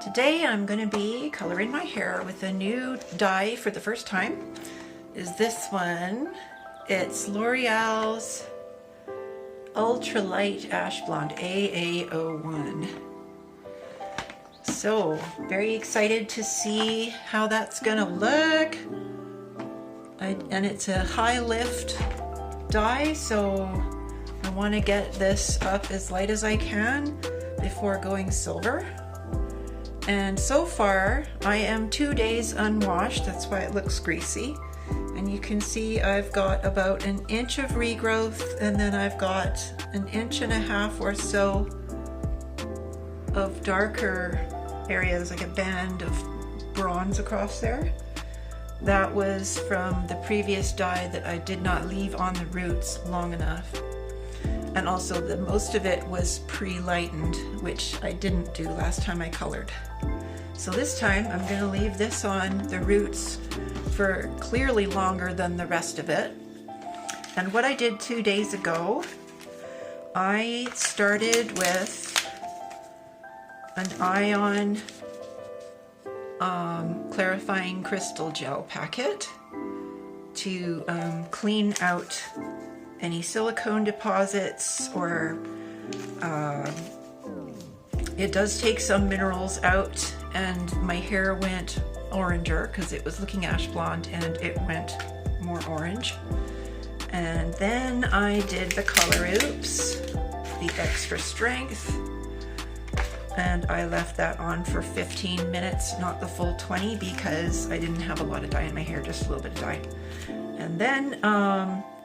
Today I'm going to be coloring my hair with a new dye for the first time. Is this one. It's L'Oreal's Ultralight Ash Blonde AA01. So very excited to see how that's going to look. And it's a high lift dye, so I want to get this up as light as I can before going silver. And so far I am 2 days unwashed, that's why it looks greasy. And you can see I've got about 1 inch of regrowth, and then I've got 1.5 inches or so of darker areas, like a band of bronze across there. That was from the previous dye that I did not leave on the roots long enough. And also most of it was pre-lightened, which I didn't do last time I colored. So this time I'm going to leave this on the roots for clearly longer than the rest of it. And what I did 2 days ago, I started with an ion clarifying crystal gel packet to clean out any silicone deposits, or it does take some minerals out, and my hair went oranger because it was looking ash blonde and it went more orange. And then I did the color oops, the extra strength, and I left that on for 15 minutes, not the full 20, because I didn't have a lot of dye in my hair, just a little bit of dye. And then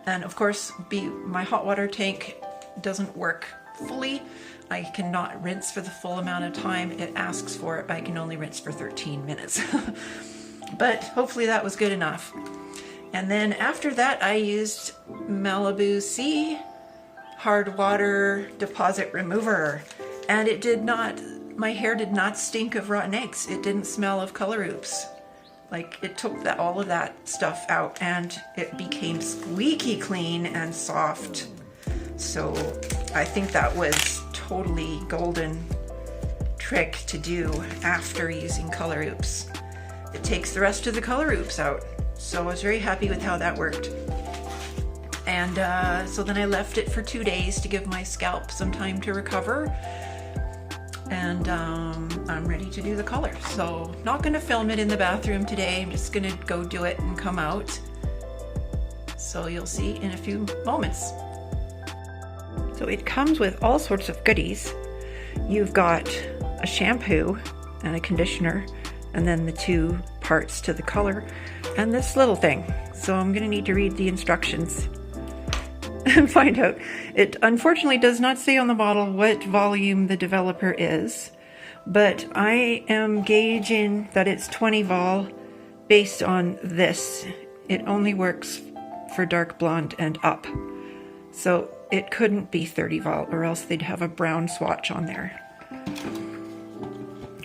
and of course, my hot water tank doesn't work fully. I cannot rinse for the full amount of time it asks for. I can only rinse for 13 minutes. But hopefully that was good enough. And then after that, I used Malibu C Hard Water Deposit Remover. And it did not, my hair did not stink of rotten eggs. It didn't smell of color oops. Like, it took all of that stuff out, and it became squeaky clean and soft. So I think that was totally golden trick to do after using color oops. It takes the rest of the color oops out. So I was very happy with how that worked. And so then I left it for 2 days to give my scalp some time to recover. And I'm ready to do the color. So not going to film it in the bathroom today. I'm just going to go do it and come out. So you'll see in a few moments. So it comes with all sorts of goodies. You've got a shampoo and a conditioner, and then the 2 parts to the color, and this little thing. So I'm going to need to read the instructions and find out. It unfortunately does not say on the bottle what volume the developer is, but I am gauging that it's 20 vol based on this. It only works for dark blonde and up. So it couldn't be 30 vol, or else they'd have a brown swatch on there.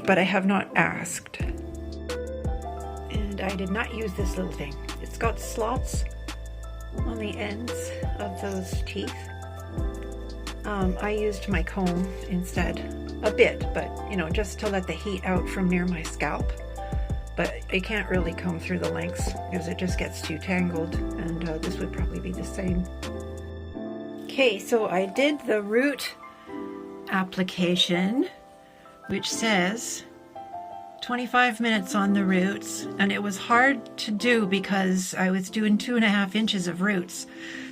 But I have not asked. And I did not use this little thing. It's got slots on the ends of those teeth. I used my comb instead, a bit, but you know, just to let the heat out from near my scalp. But I can't really comb through the lengths because it just gets too tangled, and this would probably be the same. Okay, so I did the root application, which says 25 minutes on the roots, and it was hard to do because I was doing 2.5 inches of roots.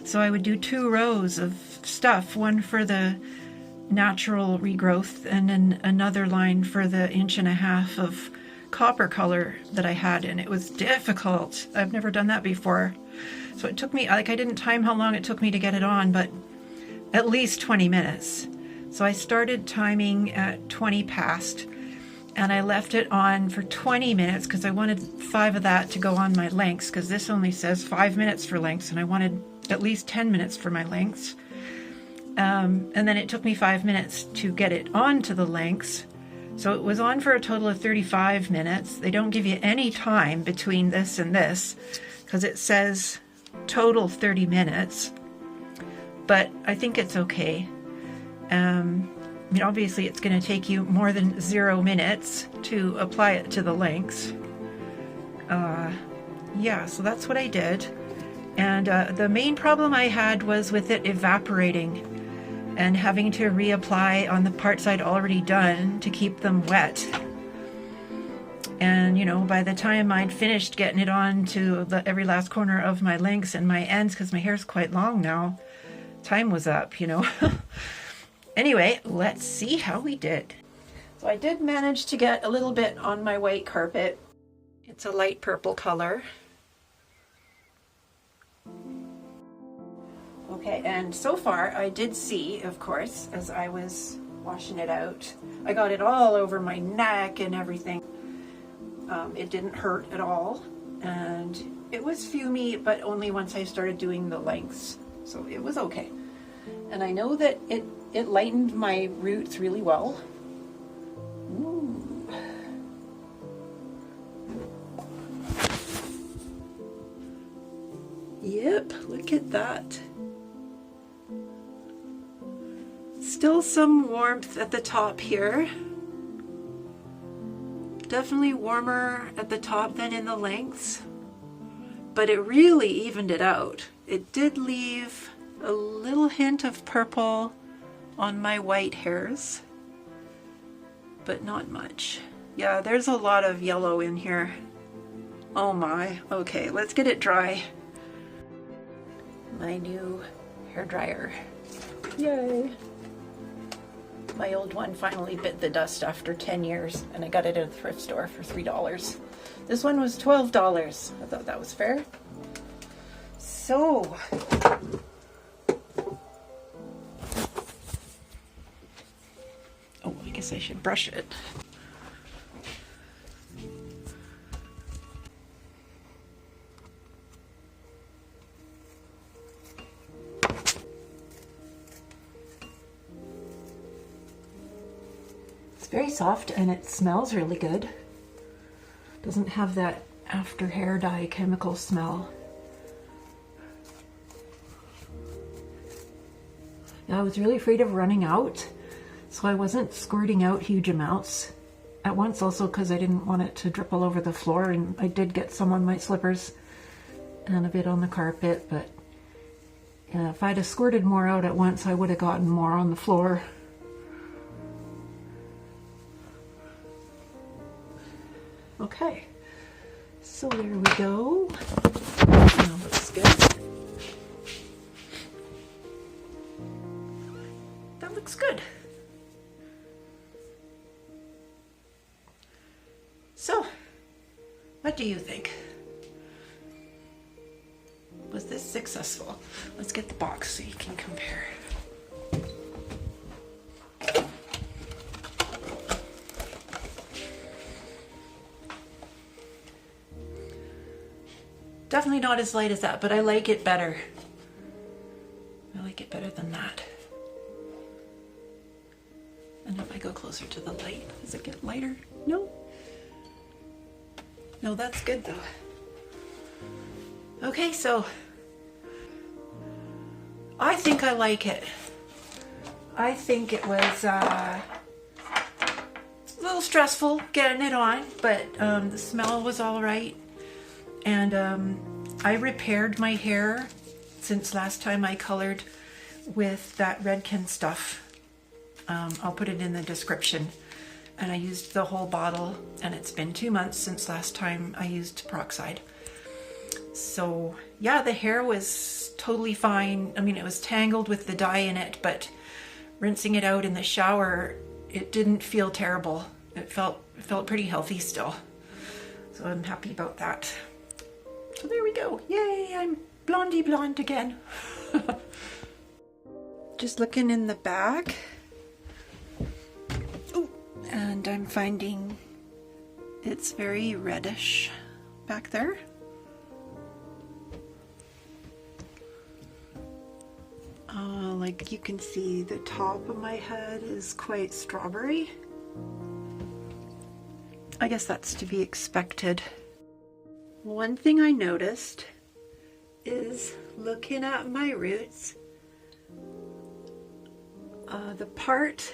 So I would do 2 rows of stuff, one for the natural regrowth and then another line for the 1.5 inches of copper color that I had, and it was difficult. I've never done that before. So it took me, like, I didn't time how long it took me to get it on, but at least 20 minutes. So I started timing at 20 past. And I left it on for 20 minutes because I wanted 5 of that to go on my lengths, because this only says 5 minutes for lengths, and I wanted at least 10 minutes for my lengths. And then it took me 5 minutes to get it onto the lengths. So it was on for a total of 35 minutes. They don't give you any time between this and this because it says total 30 minutes. But I think it's okay. I mean, obviously it's going to take you more than 0 minutes to apply it to the lengths. Yeah, so that's what I did. And the main problem I had was with it evaporating and having to reapply on the parts I'd already done to keep them wet. And, you know, by the time I'd finished getting it on to every last corner of my lengths and my ends, because my hair's quite long now, time was up, you know. Anyway, let's see how we did. So I did manage to get a little bit on my white carpet. It's a light purple color. Okay, and so far I did see, of course, as I was washing it out, I got it all over my neck and everything. It didn't hurt at all, and it was fumey, but only once I started doing the lengths, so it was okay. And I know that it lightened my roots really well. Ooh. Yep, look at that. Still some warmth at the top here. Definitely warmer at the top than in the lengths, but it really evened it out. It did leave a little hint of purple on my white hairs, but not much. Yeah, there's a lot of yellow in here. Oh my. Okay, let's get it dry. My new hair dryer. Yay. My old one finally bit the dust after 10 years, and I got it at a thrift store for $3. This one was $12. I thought that was fair. So, oh, I guess I should brush it. It's very soft and it smells really good. Doesn't have that after hair dye chemical smell. Yeah, I was really afraid of running out, so I wasn't squirting out huge amounts at once, also because I didn't want it to drip all over the floor, and I did get some on my slippers and a bit on the carpet, but if I'd have squirted more out at once, I would have gotten more on the floor. Okay, so there we go. That looks good. That looks good. So, what do you think? Was this successful? Let's get the box so you can compare. Definitely not as light as that, but I like it better. I like it better than that. And if I go closer to the light, does it get lighter? No. No, that's good though. Okay, so I think I like it. I think it was a little stressful getting it on, but the smell was all right. And I repaired my hair since last time I colored with that Redken stuff. I'll put it in the description. And I used the whole bottle, and it's been 2 months since last time I used peroxide. So yeah, the hair was totally fine. I mean, it was tangled with the dye in it, but rinsing it out in the shower, it didn't feel terrible. It felt pretty healthy still. So I'm happy about that. So there we go. Yay, I'm blondie blonde again. Just looking in the back. Ooh, and I'm finding it's very reddish back there. Like you can see the top of my head is quite strawberry. I guess that's to be expected. One thing I noticed is looking at my roots, the part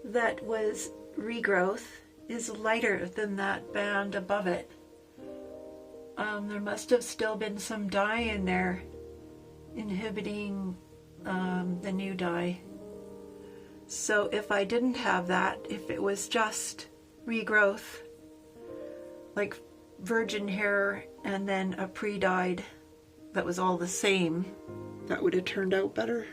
that was regrowth is lighter than that band above it. There must have still been some dye in there inhibiting the new dye. So if I didn't have that, if it was just regrowth, like virgin hair and then a pre-dyed that was all the same, that would have turned out better.